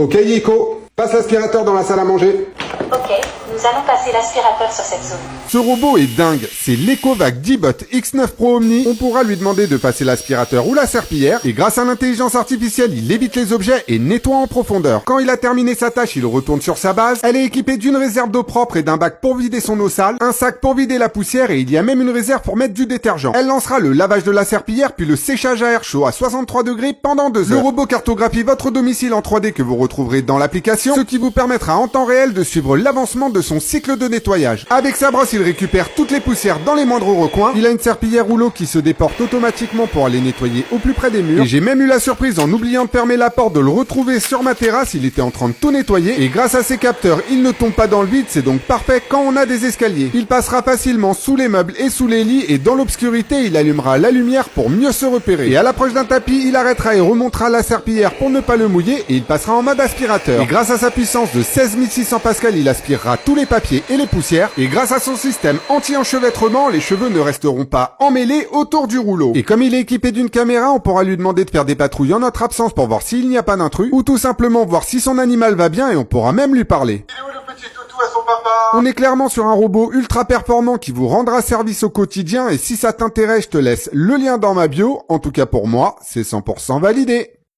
Ok Yiko, passe l'aspirateur dans la salle à manger. Ok, nous allons passer l'aspirateur sur cette zone. Ce robot est dingue, c'est l'Ecovac D-Bot X9 Pro Omni. On pourra lui demander de passer l'aspirateur ou la serpillière, et grâce à l'intelligence artificielle, il évite les objets et nettoie en profondeur. Quand il a terminé sa tâche, il retourne sur sa base. Elle est équipée d'une réserve d'eau propre et d'un bac pour vider son eau sale, un sac pour vider la poussière et il y a même une réserve pour mettre du détergent. Elle lancera le lavage de la serpillière puis le séchage à air chaud à 63 degrés pendant 2 heures. Le robot cartographie votre domicile en 3D que vous retrouverez dans l'application, ce qui vous permettra en temps réel de suivre l'avancement de son cycle de nettoyage. Avec sa brosse, il récupère toutes les poussières dans les moindres recoins. Il a une serpillière rouleau qui se déporte automatiquement pour aller nettoyer au plus près des murs. Et j'ai même eu la surprise, en oubliant de fermer la porte, de le retrouver sur ma terrasse. Il était en train de tout nettoyer et grâce à ses capteurs, il ne tombe pas dans le vide. C'est donc parfait quand on a des escaliers. Il passera facilement sous les meubles et sous les lits et dans l'obscurité, il allumera la lumière pour mieux se repérer. Et à l'approche d'un tapis, il arrêtera et remontera la serpillière pour ne pas le mouiller et il passera en mode aspirateur. Et grâce à sa puissance de 16 600 pascal, il aspirera tous les papiers et les poussières. Et grâce à son système anti-enchevêtrement, les cheveux ne resteront pas emmêlés autour du rouleau. Et comme il est équipé d'une caméra, on pourra lui demander de faire des patrouilles en notre absence pour voir s'il n'y a pas d'intrus ou tout simplement voir si son animal va bien et on pourra même lui parler. Il est où le petit toutou à son papa? On est clairement sur un robot ultra performant qui vous rendra service au quotidien et si ça t'intéresse, je te laisse le lien dans ma bio. En tout cas pour moi, c'est 100% validé.